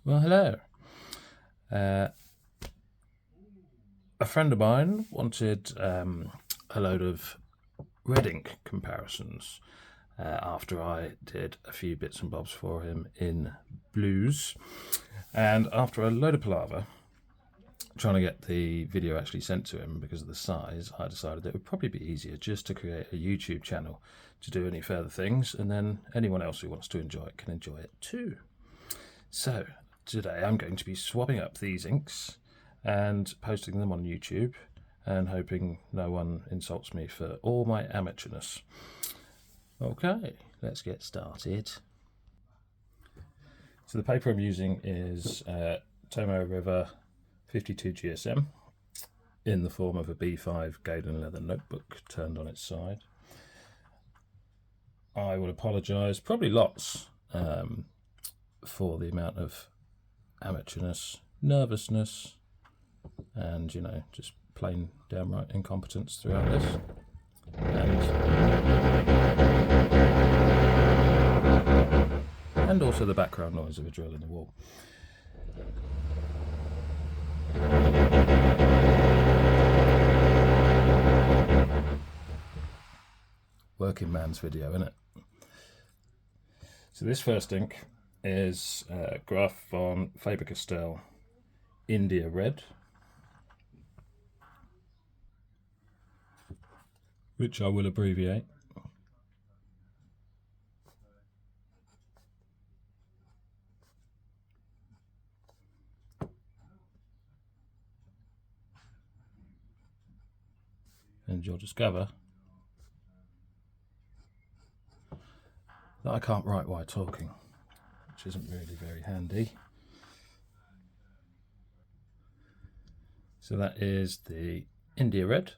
Well, hello. A friend of mine wanted a load of red ink comparisons after I did a few bits and bobs for him in blues. And after a load of palaver, trying to get the video actually sent to him because of the size, I decided it would probably be easier just to create a YouTube channel to do any further things, and then anyone else who wants to enjoy it can enjoy it too. So today I'm going to be swabbing up these inks and posting them on YouTube and hoping no one insults me for all my amateurness. Okay, let's get started. So the paper I'm using is Tomo River 52 GSM in the form of a B5 Galen leather notebook turned on its side. I would apologise, probably lots, for the amount of amateurness, nervousness, and just plain downright incompetence throughout this. And also the background noise of a drill in the wall. Working man's video, isn't it? So this first ink is Graf von Faber-Castell India Red, which I will abbreviate. And you'll discover that I can't write while talking, which isn't really very handy. So that is the India Red,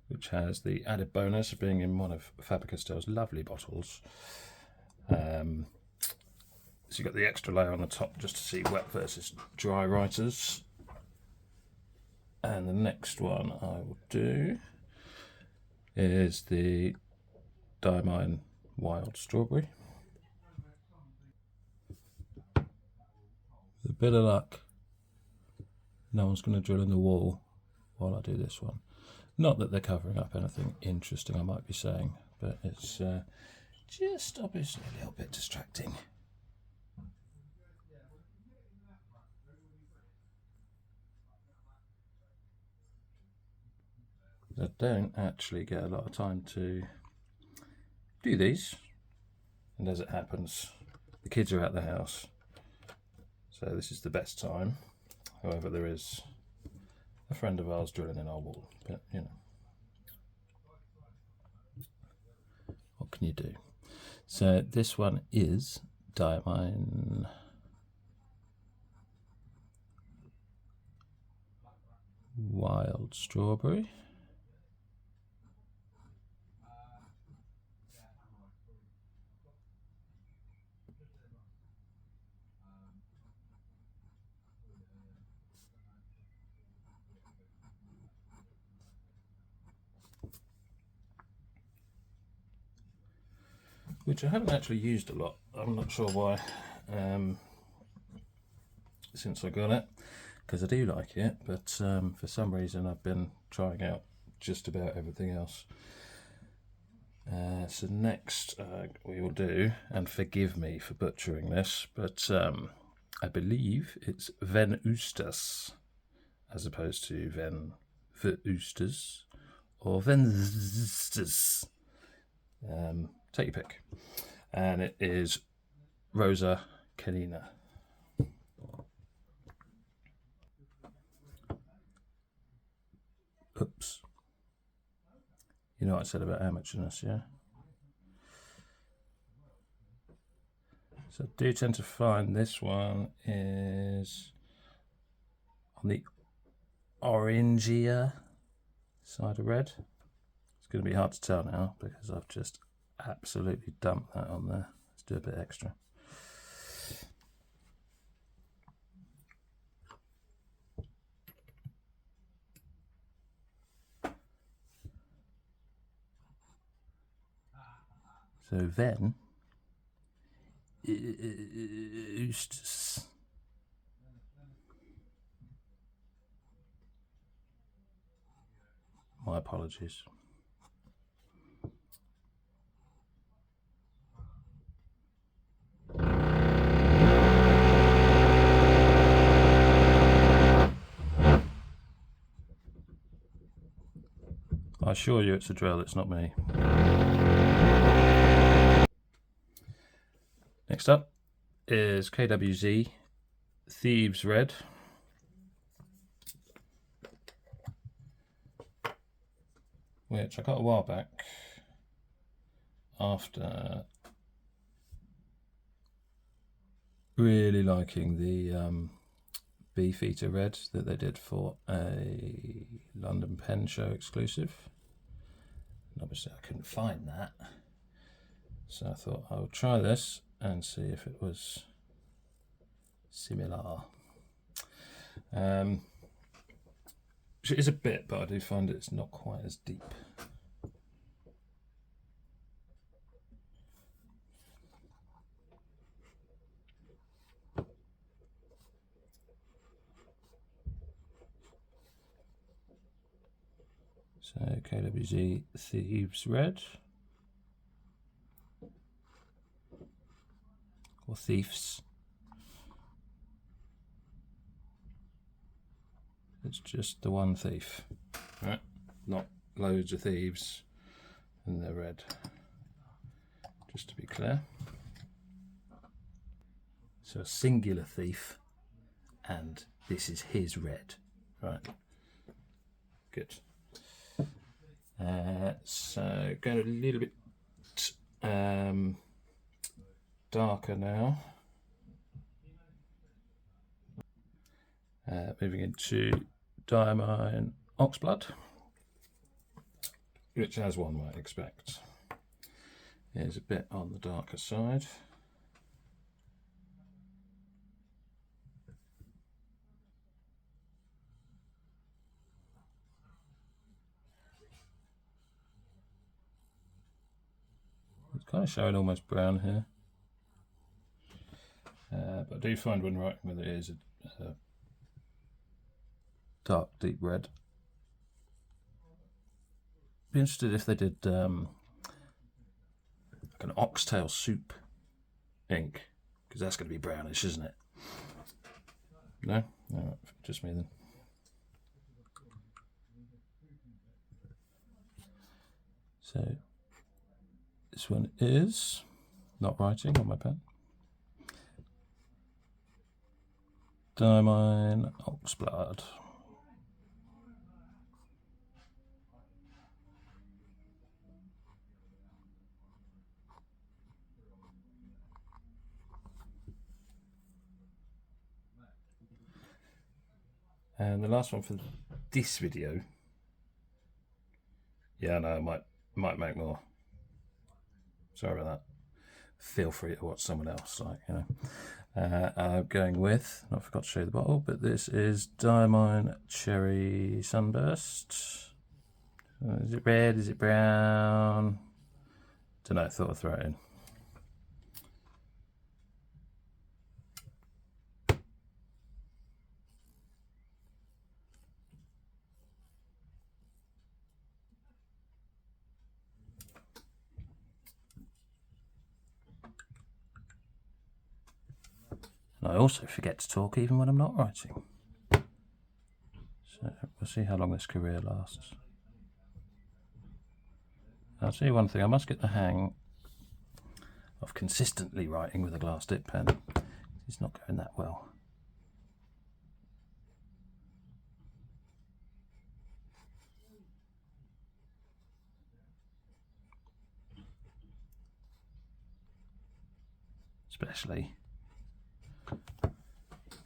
which has the added bonus of being in one of Faber-Castell's lovely bottles. So you've got the extra layer on the top just to see wet versus dry writers. And the next one I will do is the Diamine Wild Strawberry. With a bit of luck, no one's going to drill in the wall while I do this one. Not that they're covering up anything interesting I might be saying, but it's just obviously a little bit distracting. I don't actually get a lot of time to do these, and as it happens, the kids are at the house, so this is the best time. However, there is a friend of ours drilling in our wall, but what can you do? So this one is Diamine Wild Strawberry. Which I haven't actually used a lot. I'm not sure why, since I got it, because I do like it, but for some reason I've been trying out just about everything else. So next we will do, and forgive me for butchering this, but I believe it's Ven Oosters as opposed to Ven Oosters or Vensters. Take your pick. And it is Rosa Canina. Oops. You know what I said about amateurness, yeah? So I do tend to find this one is on the orangier side of red. It's going to be hard to tell now because I've just absolutely dumped that on there. Let's do a bit extra. So then Eustace. My apologies. I assure you it's a drill, it's not me. Next up is KWZ Thieves Red. Which I got a while back after really liking the Beefeater Red that they did for a London Pen Show exclusive. And obviously I couldn't find that, so I thought I would try this and see if it was similar. It is a bit, but I do find it's not quite as deep. So KWZ Thieves Red, or Thieves. It's just the one thief, right? Not loads of thieves, and they're red. Just to be clear. So a singular thief, and this is his red, right? Good. So going a little bit darker now. Moving into Diamine Oxblood, which, as one might expect, is a bit on the darker side. It's kind of showing almost brown here, but I do find when writing with it is a dark, deep red. Be interested if they did like an oxtail soup ink, because that's going to be brownish, isn't it? No? Alright, just me then. So this one is not writing on my pen. Diamine Oxblood. And the last one for this video. Yeah, no, I might make more. Sorry about that. Feel free to watch someone else, like, you know. I'm going with, I forgot to show you the bottle, but this is Diamine Cherry Sunburst. Is it red? Is it brown? Don't know, thought I'd throw it in. And I also forget to talk even when I'm not writing. So we'll see how long this career lasts. I'll tell you one thing, I must get the hang of consistently writing with a glass dip pen. It's not going that well. Especially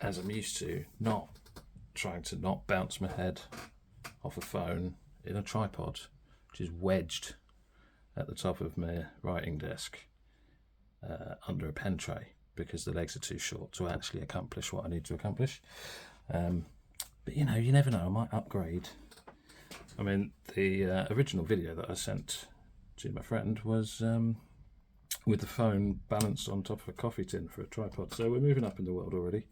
as I'm used to not trying to not bounce my head off a phone in a tripod, which is wedged at the top of my writing desk under a pen tray, because the legs are too short to actually accomplish what I need to accomplish. But you know, you never know, I might upgrade. I mean, the original video that I sent to my friend was with the phone balanced on top of a coffee tin for a tripod. So we're moving up in the world already,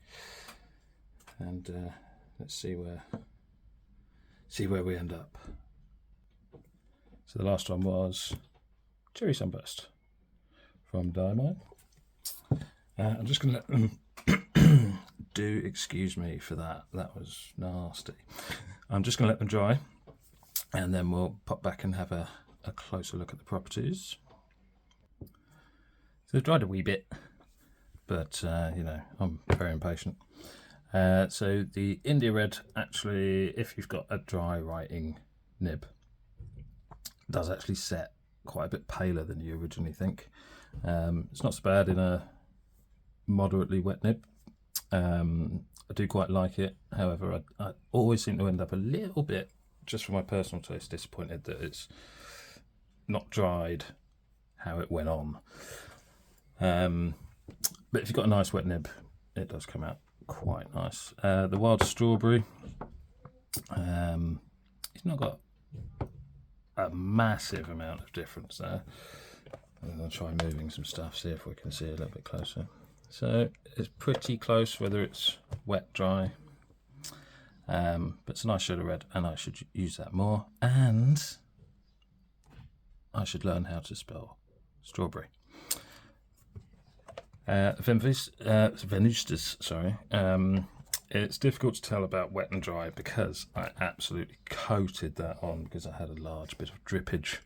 and let's see where we end up. So the last one was Cherry Sunburst from Diamine. I'm just going to let them do excuse me for that. That was nasty. I'm just going to let them dry, and then we'll pop back and have a closer look at the properties. So they've dried a wee bit, but you know, I'm very impatient. So the India Red, actually, if you've got a dry writing nib, does actually set quite a bit paler than you originally think. It's not so bad in a moderately wet nib. I do quite like it. However, I always seem to end up a little bit, just for my personal taste, disappointed that it's not dried how it went on. But if you've got a nice wet nib, it does come out quite nice. The Wild Strawberry, it's not got a massive amount of difference there. I'm going to try moving some stuff, see if we can see a little bit closer. So it's pretty close, whether it's wet, dry, but it's a nice shade of red, and I should use that more, and I should learn how to spell strawberry. Venustus, sorry. It's difficult to tell about wet and dry because I absolutely coated that on because I had a large bit of drippage,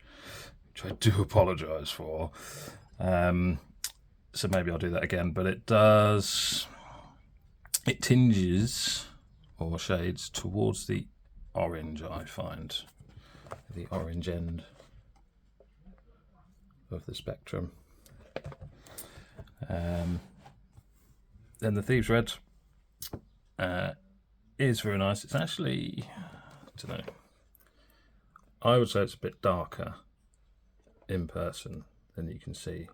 which I do apologise for. So maybe I'll do that again, but it tinges or shades towards the orange, I find. The orange end of the spectrum. Then the Thieves Red is very nice. It's actually, I don't know, I would say it's a bit darker in person than you can see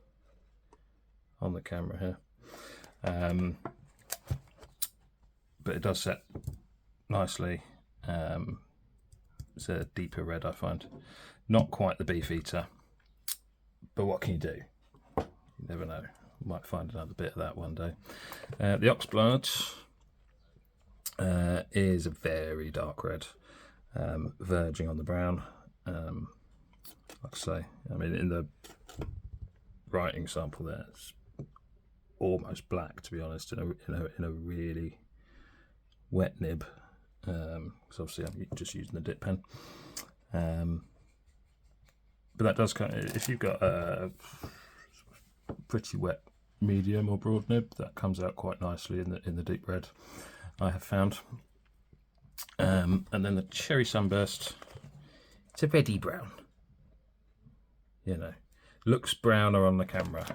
on the camera here. But it does set nicely. It's a deeper red, I find. Not quite the Beef Eater, but what can you do? You never know. Might find another bit of that one day. The Oxblood is a very dark red, verging on the brown. Like I say, I mean, in the writing sample there, it's almost black, to be honest, in a really wet nib. Because obviously I'm just using the dip pen. But that does kind of, if you've got a pretty wet medium or broad nib, that comes out quite nicely in the deep red, I have found. And then the Cherry Sunburst, it's a reddy brown. You know, looks browner on the camera,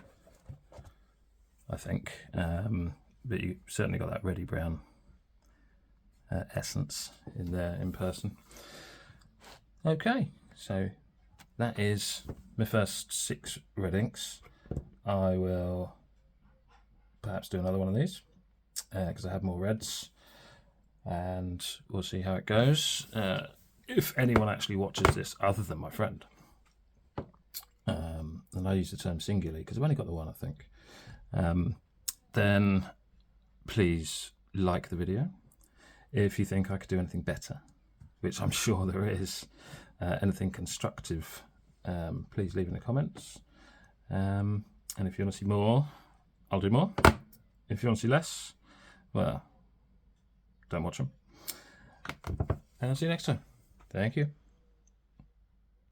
I think, but you certainly got that reddy brown essence in there in person. Okay, so that is my first 6 red inks. I will perhaps do another one of these because I have more reds, and we'll see how it goes. If anyone actually watches this other than my friend, and I use the term singularly because I've only got the one, I think, then please like the video. If you think I could do anything better, which I'm sure there is, anything constructive, please leave in the comments. And if you want to see more, I'll do more. If you want to see less, well, don't watch them. And I'll see you next time. Thank you.